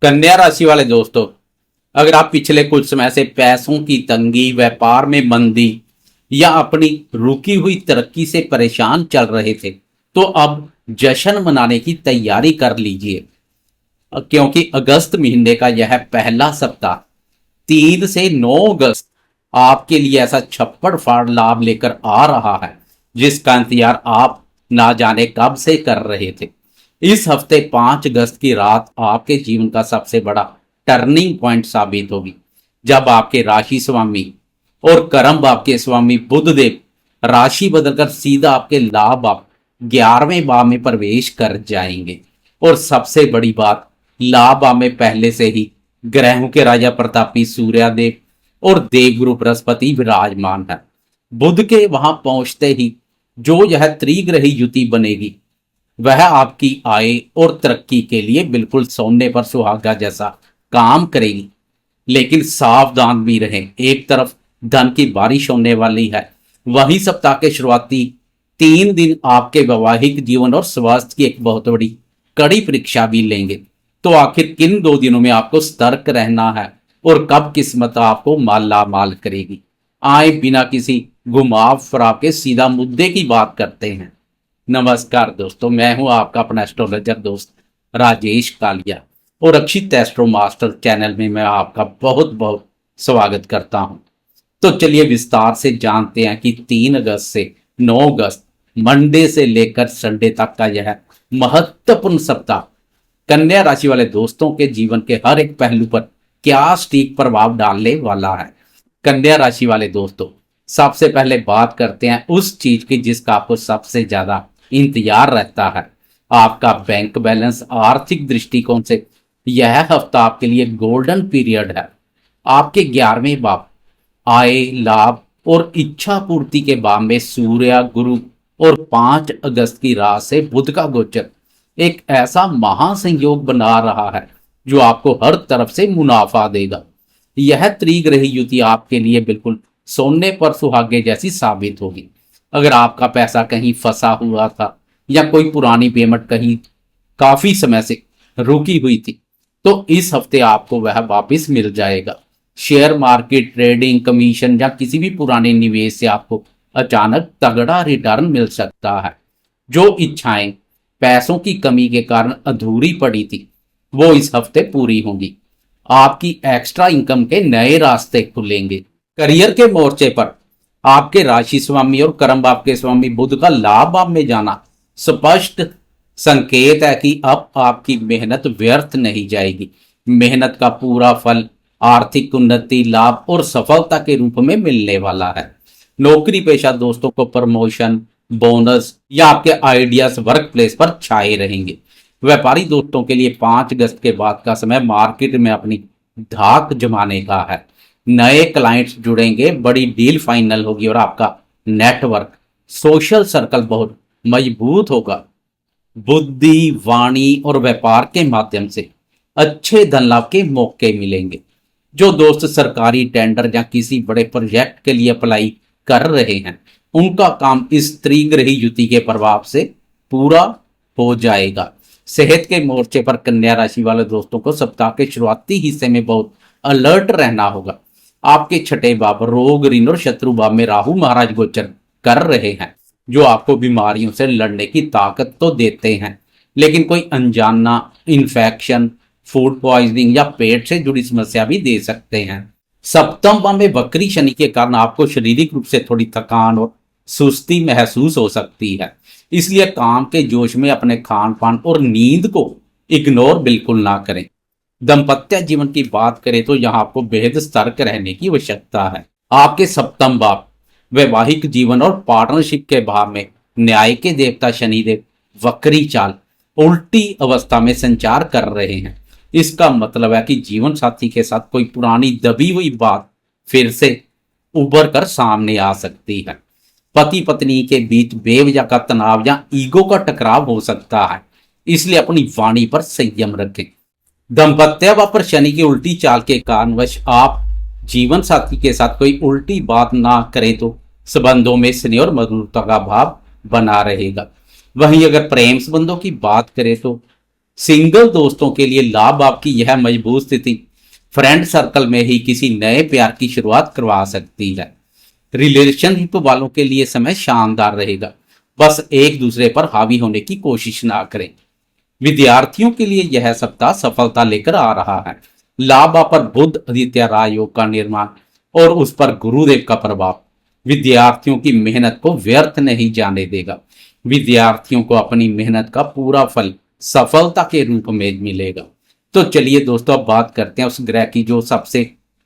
कन्या राशि वाले दोस्तों, अगर आप पिछले कुछ समय से पैसों की तंगी, व्यापार में मंदी या अपनी रुकी हुई तरक्की से परेशान चल रहे थे, तो अब जश्न मनाने की तैयारी कर लीजिए, क्योंकि अगस्त महीने का यह पहला सप्ताह 3 से 9 अगस्त आपके लिए ऐसा छप्पड़ फाड़ लाभ लेकर आ रहा है जिसका इंतजार आप ना जाने कब से कर रहे थे। इस हफ्ते 5 अगस्त की रात आपके जीवन का सबसे बड़ा टर्निंग पॉइंट साबित होगी, जब आपके राशि स्वामी और कर्म भाव के स्वामी बुध देव राशि बदलकर सीधा आपके लाभ भाव 11वें भाव में प्रवेश कर जाएंगे। और सबसे बड़ी बात, लाभ भाव में पहले से ही ग्रहों के राजा प्रतापी सूर्यदेव और देवगुरु बृहस्पति विराजमान है। बुध के वहां पहुंचते ही जो यह त्रिग्रही युति बनेगी वह आपकी आय और तरक्की के लिए बिल्कुल सोने पर सुहागा जैसा काम करेगी। लेकिन सावधान भी रहें, एक तरफ धन की बारिश होने वाली है, वहीं सप्ताह के शुरुआती 3 दिन आपके वैवाहिक जीवन और स्वास्थ्य की एक बहुत बड़ी कड़ी परीक्षा भी लेंगे। तो आखिर किन 2 दिनों में आपको सतर्क रहना है और कब किस्मत आपको माला माल करेगी? आए बिना किसी घुमाव फराव के सीधा मुद्दे की बात करते हैं। नमस्कार दोस्तों, मैं हूं आपका अपना एस्ट्रोलॉजर दोस्त राजेश कालिया और अक्षित एस्ट्रो मास्टर चैनल में मैं आपका बहुत बहुत स्वागत करता हूं। तो चलिए विस्तार से जानते हैं कि 3 अगस्त से 9 अगस्त मंडे से लेकर संडे तक का यह महत्वपूर्ण सप्ताह कन्या राशि वाले दोस्तों के जीवन के हर एक पहलू पर क्या सटीक प्रभाव डालने वाला है। कन्या राशि वाले दोस्तों, सबसे पहले बात करते हैं उस चीज की जिसका आपको सबसे ज्यादा इंतजार रहता है, आपका बैंक बैलेंस। आर्थिक दृष्टिकोण से यह हफ्ता आपके लिए गोल्डन पीरियड है। आपके 11वें भाव आय, लाभ और इच्छा पूर्ति के भाव में सूर्य, गुरु और 5 अगस्त की रात से बुध का गोचर एक ऐसा महासंयोग बना रहा है जो आपको हर तरफ से मुनाफा देगा। यह त्रिग्रही युति आपके लिए बिल्कुल सोने पर सुहागे जैसी साबित होगी। अगर आपका पैसा कहीं फंसा हुआ था या कोई पुरानी पेमेंट कहीं काफी समय से रुकी हुई थी, तो इस हफ्ते आपको वह वापस मिल जाएगा। शेयर मार्केट, ट्रेडिंग, कमीशन या किसी भी पुराने निवेश से आपको अचानक तगड़ा रिटर्न मिल सकता है। जो इच्छाएं पैसों की कमी के कारण अधूरी पड़ी थी, वो इस हफ्ते पूरी होंगी। आपकी एक्स्ट्रा इनकम के नए रास्ते खुलेंगे। करियर के मोर्चे पर आपके राशि स्वामी और कर्म भाव के स्वामी बुध का लाभ भाव में जाना स्पष्ट संकेत है कि अब आपकी मेहनत व्यर्थ नहीं जाएगी। मेहनत का पूरा फल आर्थिक उन्नति, लाभ और सफलता के रूप में मिलने वाला है। नौकरी पेशा दोस्तों को प्रमोशन, बोनस या आपके आइडियाज वर्क प्लेस पर छाए रहेंगे। व्यापारी दोस्तों के लिए 5 अगस्त के बाद का समय मार्केट में अपनी धाक जमाने का है। नए क्लाइंट्स जुड़ेंगे, बड़ी डील फाइनल होगी और आपका नेटवर्क, सोशल सर्कल बहुत मजबूत होगा। बुद्धि, वाणी और व्यापार के माध्यम से अच्छे धन लाभ के मौके मिलेंगे। जो दोस्त सरकारी टेंडर या किसी बड़े प्रोजेक्ट के लिए अप्लाई कर रहे हैं, उनका काम इस त्रिग्रही युति के प्रभाव से पूरा हो जाएगा। सेहत के मोर्चे पर कन्या राशि वाले दोस्तों को सप्ताह के शुरुआती हिस्से में बहुत अलर्ट रहना होगा। आपके 6ठे भाव रोग, ऋण और शत्रु भाव में राहु महाराज गोचर कर रहे हैं, जो आपको बीमारियों से लड़ने की ताकत तो देते हैं, लेकिन कोई अनजाना इन्फेक्शन, फूड पॉइजनिंग या पेट से जुड़ी समस्या भी दे सकते हैं। सप्तम भाव में वक्री शनि के कारण आपको शारीरिक रूप से थोड़ी थकान और सुस्ती महसूस हो सकती है, इसलिए काम के जोश में अपने खान पान और नींद को इग्नोर बिल्कुल ना करें। दाम्पत्य जीवन की बात करें तो यहाँ आपको बेहद सतर्क रहने की आवश्यकता है। आपके सप्तम भाव वैवाहिक जीवन और पार्टनरशिप के भाव में न्याय के देवता शनिदेव वक्री चाल उल्टी अवस्था में संचार कर रहे हैं। इसका मतलब है कि जीवन साथी के साथ कोई पुरानी दबी हुई बात फिर से उभर कर सामने आ सकती है। पति पत्नी के बीच बेवजह का तनाव या ईगो का टकराव हो सकता है, इसलिए अपनी वाणी पर संयम रखें। दाम्पत्य पर शनि की उल्टी चाल के कारणवश आप जीवन साथी के साथ कोई उल्टी बात ना करें तो संबंधों में स्नेह और मधुरता का भाव बना रहेगा। वहीं अगर प्रेम संबंधों की बात करें तो सिंगल दोस्तों के लिए लाभ आपकी यह मजबूत स्थिति फ्रेंड सर्कल में ही किसी नए प्यार की शुरुआत करवा सकती है। रिलेशनशिप वालों के लिए समय शानदार रहेगा, बस एक दूसरे पर हावी होने की कोशिश ना करें। विद्यार्थियों के लिए यह सप्ताह सफलता लेकर आ रहा है। लाभा पर बुध आदित्य राजयोग का निर्माण और उस पर गुरुदेव का प्रभाव विद्यार्थियों की मेहनत को व्यर्थ नहीं जाने देगा। विद्यार्थियों को अपनी मेहनत का पूरा फल सफलता के रूप में मिलेगा। तो चलिए दोस्तों, अब बात करते हैं उस ग्रह की जो सबसे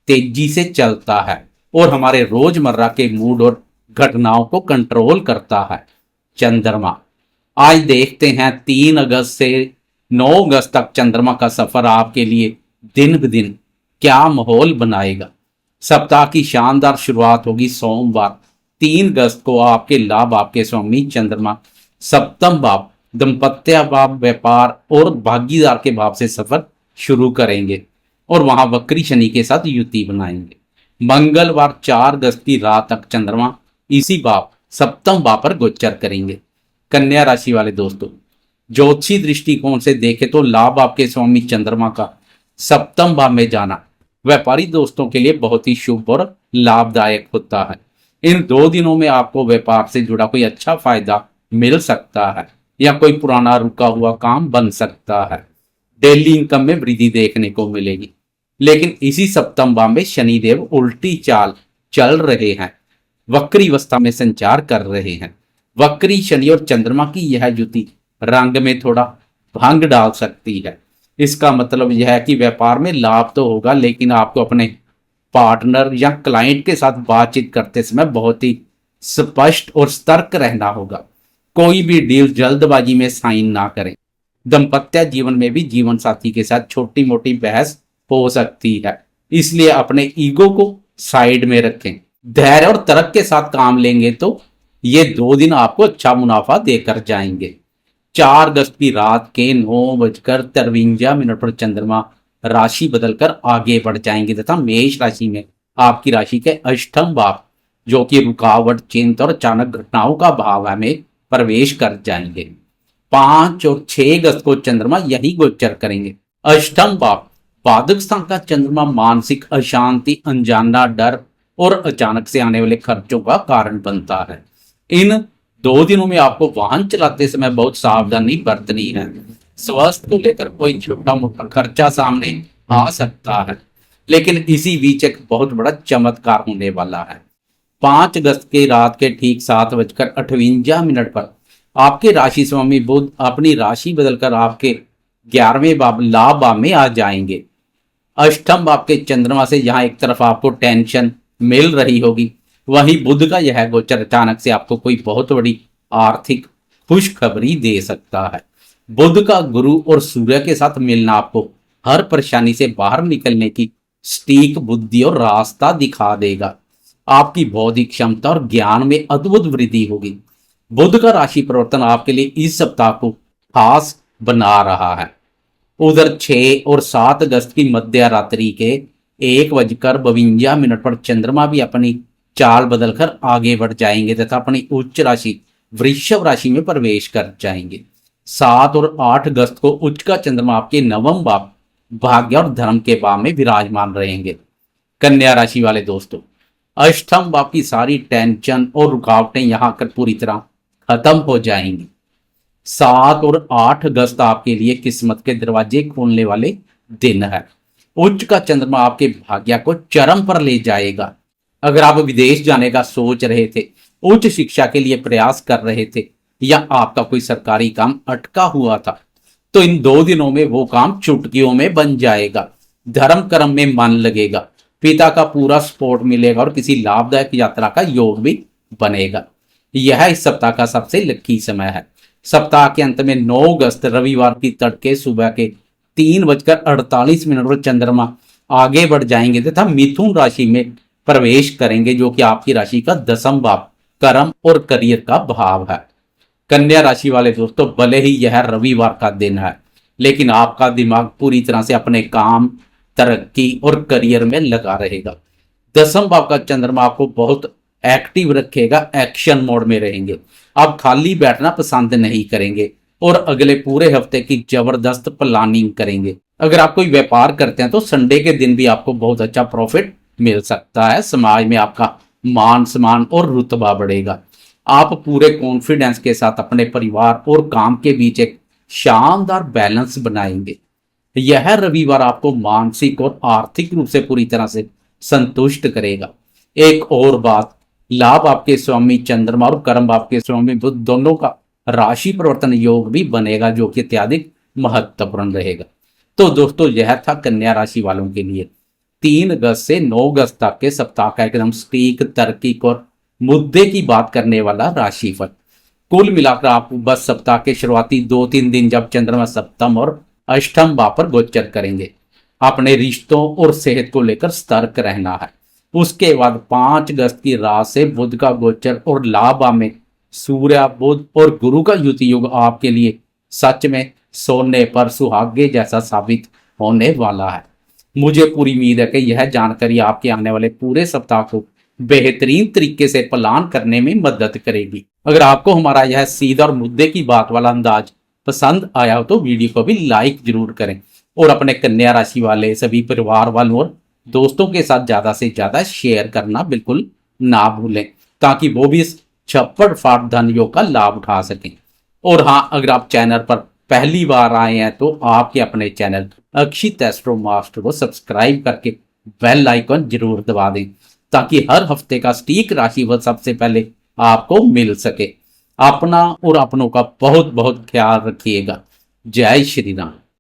तेजी से चलता है और हमारे रोजमर्रा के मूड और घटनाओं को कंट्रोल करता है, चंद्रमा। आज देखते हैं 3 अगस्त से 9 अगस्त तक चंद्रमा का सफर आपके लिए दिन ब दिन क्या माहौल बनाएगा। सप्ताह की शानदार शुरुआत होगी सोमवार 3 अगस्त को। आपके लाभ आपके स्वामी चंद्रमा सप्तम भाव, दंपत्य भाव, व्यापार और भागीदार के भाव से सफर शुरू करेंगे और वहां वक्री शनि के साथ युति बनाएंगे। मंगलवार 4 अगस्त की रात तक चंद्रमा इसी भाव सप्तम भाव पर गोचर करेंगे। कन्या राशि वाले दोस्तों, ज्योतिषी दृष्टिकोण से देखें तो लाभ आपके स्वामी चंद्रमा का सप्तम भाव में जाना व्यापारी दोस्तों के लिए बहुत ही शुभ और लाभदायक होता है। इन 2 दिनों में आपको व्यापार से जुड़ा कोई अच्छा फायदा मिल सकता है या कोई पुराना रुका हुआ काम बन सकता है। डेली इनकम में वृद्धि देखने को मिलेगी। लेकिन इसी सप्तम भाव में शनिदेव उल्टी चाल चल रहे हैं, वक्री अवस्था में संचार कर रहे हैं। वक्री शनि और चंद्रमा की यह युति रंग में थोड़ा भंग डाल सकती है। इसका मतलब यह है कि व्यापार में लाभ तो होगा, लेकिन आपको अपने पार्टनर या क्लाइंट के साथ बातचीत करते समय बहुत ही स्पष्ट और सतर्क रहना होगा। कोई भी डील जल्दबाजी में साइन ना करें। दाम्पत्य जीवन में भी जीवन साथी के साथ छोटी मोटी बहस हो सकती है, इसलिए अपने ईगो को साइड में रखें। धैर्य और तर्क के साथ काम लेंगे तो ये 2 दिन आपको अच्छा मुनाफा देकर जाएंगे। 4 अगस्त की रात के 9:53 पर चंद्रमा राशि बदलकर आगे बढ़ जाएंगे तथा मेष राशि में आपकी राशि के अष्टम भाव, जो कि रुकावट, चिंता और अचानक घटनाओं का भाव है, में प्रवेश कर जाएंगे। 5 और 6 अगस्त को चंद्रमा यही गोचर करेंगे। अष्टम भाव बाधक स्थान का चंद्रमा मानसिक अशांति, अनजाना डर और अचानक से आने वाले खर्चों का कारण बनता है। इन 2 दिनों में आपको वाहन चलाते समय बहुत सावधानी बरतनी है। स्वास्थ्य को लेकर कोई छोटा मोटा खर्चा सामने आ सकता है, लेकिन इसी बीच एक बहुत बड़ा चमत्कार होने वाला है। 5 अगस्त की रात के ठीक 7:58 पर आपके राशि स्वामी बुध अपनी राशि बदलकर आपके 11वें भाव लाभ भाव में आ जाएंगे। अष्टम भाव के चंद्रमा से यहाँ एक तरफ आपको टेंशन मिल रही होगी, वहीं बुध का यह गोचर अचानक से आपको कोई बहुत बड़ी आर्थिक खुशखबरी दे सकता है। बुध का गुरु और सूर्य के साथ मिलना आपको हर परेशानी से बाहर निकलने की सटीक बुद्धि और रास्ता दिखा देगा। आपकी बौद्धिक क्षमता और ज्ञान में अद्भुत वृद्धि होगी। बुध का राशि परिवर्तन आपके लिए इस सप्ताह को खास बना रहा है। उधर 6 और 7 अगस्त की मध्य रात्रि के 1:52 पर चंद्रमा भी अपनी चाल बदलकर आगे बढ़ जाएंगे तथा अपनी उच्च राशि वृषभ राशि में प्रवेश कर जाएंगे। 7 और 8 अगस्त को उच्च का चंद्रमा आपके 9वें भाव भाग्य और धर्म के भाव में विराजमान रहेंगे। कन्या राशि वाले दोस्तों, अष्टम भाव की सारी टेंशन और रुकावटें यहां आकर पूरी तरह खत्म हो जाएंगी। 7 और 8 अगस्त आपके लिए किस्मत के दरवाजे खोलने वाले दिन है। उच्च का चंद्रमा आपके भाग्य को चरम पर ले जाएगा। अगर आप विदेश जाने का सोच रहे थे, उच्च शिक्षा के लिए प्रयास कर रहे थे या आपका कोई सरकारी काम अटका हुआ था, तो इन 2 दिनों में वो काम चुटकियों में बन जाएगा। धर्म कर्म में मन लगेगा, पिता का पूरा सपोर्ट मिलेगा और किसी लाभदायक यात्रा का योग भी बनेगा। यह इस सप्ताह का सबसे लकी समय है। सप्ताह के अंत में 9 अगस्त रविवार की तड़के सुबह के 3:48 पर चंद्रमा आगे बढ़ जाएंगे तथा मिथुन राशि में प्रवेश करेंगे, जो कि आपकी राशि का 10वां भाव कर्म और करियर का भाव है। कन्या राशि वाले दोस्तों, भले ही यह रविवार का दिन है, लेकिन आपका दिमाग पूरी तरह से अपने काम, तरक्की और करियर में लगा रहेगा। 10वां भाव का चंद्रमा आपको बहुत एक्टिव रखेगा, एक्शन मोड में रहेंगे। आप खाली बैठना पसंद नहीं करेंगे, और अगले पूरे हफ्ते की जबरदस्त प्लानिंग करेंगे। अगर आप कोई व्यापार करते हैं तो संडे के दिन भी आपको बहुत अच्छा प्रॉफिट मिल सकता है। समाज में आपका मान सम्मान और रुतबा बढ़ेगा। आप पूरे कॉन्फिडेंस के साथ अपने परिवार और काम के बीच एक शानदार बैलेंस बनाएंगे। यह रविवार आपको मानसिक और आर्थिक रूप से पूरी तरह से संतुष्ट करेगा। एक और बात, लाभ आपके स्वामी चंद्रमा और कर्म आपके स्वामी बुध दोनों का राशि परिवर्तन योग भी बनेगा, जो कि अत्यधिक महत्वपूर्ण रहेगा। तो दोस्तों, यह था कन्या राशि वालों के लिए 3 अगस्त से 9 अगस्त तक के सप्ताह का एकदम सटीक, तार्किक और मुद्दे की बात करने वाला राशिफल। कुल मिलाकर आप बस सप्ताह के शुरुआती 2-3 दिन जब चंद्रमा सप्तम और अष्टम भाव पर गोचर करेंगे, अपने रिश्तों और सेहत को लेकर सतर्क रहना है। उसके बाद 5 अगस्त की रात से बुध का गोचर और लाभ भाव में सूर्य, बुध और गुरु का युति युग आपके लिए सच में सोने पर सुहागे जैसा साबित होने वाला है। मुझे पूरी उम्मीद है कि यह जानकारी आपके आने वाले पूरे सप्ताह को बेहतरीन तरीके से प्लान करने में मदद करेगी। अगर आपको हमारा यह सीधा और मुद्दे की बात वाला अंदाज पसंद आया हो तो वीडियो को भी लाइक जरूर करें और अपने कन्या राशि वाले सभी परिवार वालों और दोस्तों के साथ ज्यादा से ज्यादा शेयर करना बिल्कुल ना भूलें, ताकि वो भी इस छप्पड़ फाड़ धन योग का लाभ उठा सकें। और हाँ, अगर आप चैनल पर पहली बार आए हैं तो आपके अपने चैनल अक्षित एस्ट्रो मास्टर को सब्सक्राइब करके बेल आइकन जरूर दबा दें, ताकि हर हफ्ते का सटीक राशिफल सबसे पहले आपको मिल सके। अपना और अपनों का बहुत बहुत ख्याल रखिएगा। जय श्री राम।